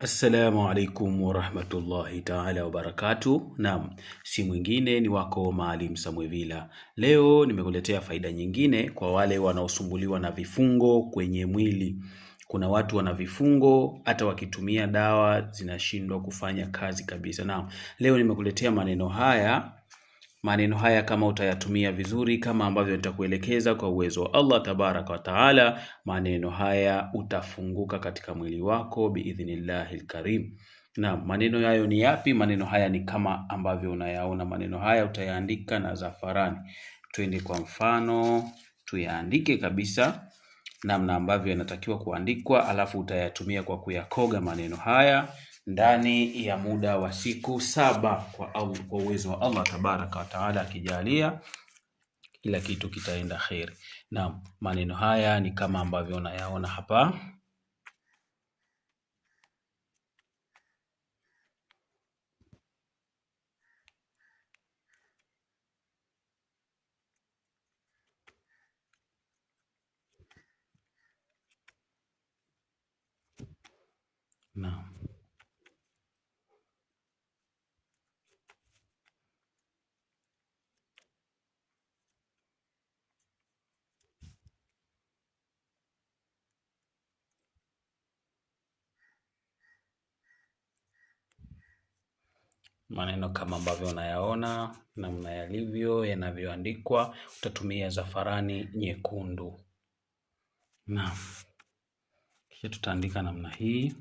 Assalamu alaikum warahmatullahi taala wabarakatuh. Naam, si mwingine ni wako Maalim Samwevila. Leo nimekuletea faida nyingine kwa wale wanaosumbuliwa na vifungo kwenye mwili. Kuna watu wana vifungo hata wakitumia dawa zinashindwa kufanya kazi kabisa. Naam, leo nimekuletea maneno haya kama utayatumia vizuri kama ambavyo nitakuelekeza kwa uwezo wa Allah tabaraka wa taala, maneno haya utafunguka katika mwili wako biidhnillahil karim. Na maneno hayo ni yapi? Maneno haya ni kama ambavyo unayaona. Maneno haya utayaandika na zafarani. Twende kwa mfano, tuyaandike kabisa namna ambavyo yanatakiwa kuandikwa, alafu utayatumia kwa kuyakoga maneno haya ndani ya muda wa siku 7 kwa uwezo wa Allah tabaraka wa taala, akijalia kila kitu kitaenda khairi. Na maneno haya ni kama ambavyo unayaona hapa. Naam. Maneno kama ambavyo unayaona namna yalivyo yanavyoandikwa, utatumia zafarani nyekundu. Naam. Kisha tutaandika namna hii.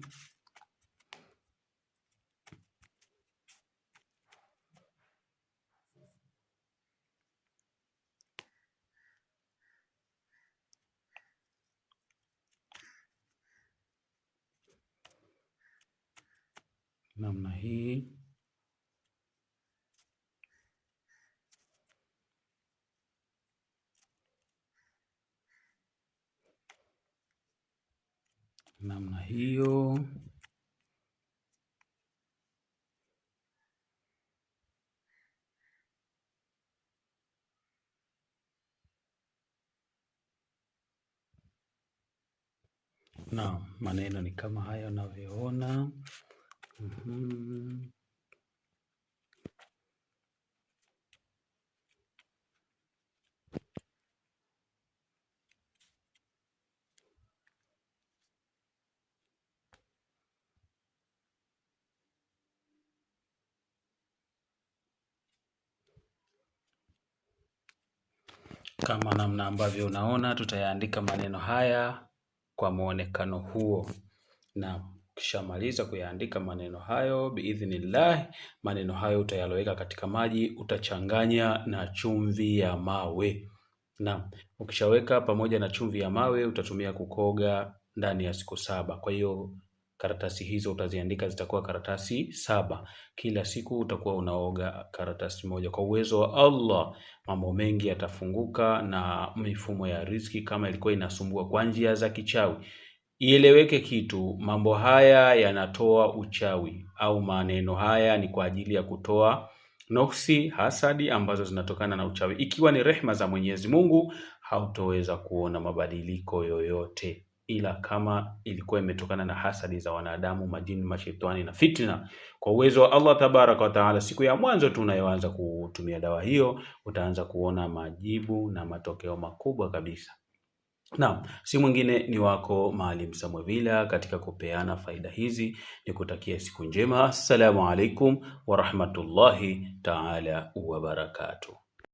Namna hii. Namna hiyo. Na maneno ni kama haya unavyoona. Kama namna ambavyo unaona, tutayaandika maneno haya kwa muonekano huo. Na ukishamaliza kuyaandika maneno hayo biidhnillah, maneno hayo utayaloweka katika maji, utachanganya na chumvi ya mawe. Na ukishaweka pamoja na chumvi ya mawe, utatumia kukoga ndani ya siku 7. Kwa hiyo karatasi hizo utaziandika, zitakuwa karatasi 7. Kila siku utakuwa unaoga karatasi moja. Kwa uwezo wa Allah mambo mengi yatafunguka, na mifumo ya riziki kama ilikuwa inasumbua kwa njia za kichawi, ieleweke kitu, mambo haya yanatoa uchawi, au maneno haya ni kwa ajili ya kutoa nuksi, hasadi ambazo zinatokana na uchawi. Ikiwa ni rehma za Mwenyezi Mungu, hautoweza kuona mabadiliko yoyote, ila kama ilikuwa imetokana na hasadi za wanadamu, majini, mashetani na fitna, kwa uwezo wa Allah tabaraka wa taala, siku ya mwanzo tu unayoanza kutumia dawa hiyo, utaanza kuona majibu na matokeo makubwa kabisa. Naam, si mwingine ni wako Maalim Samwevila katika kupeana faida hizi. Nikutakia siku njema. Assalamu alaikum warahmatullahi taala wabarakatuh.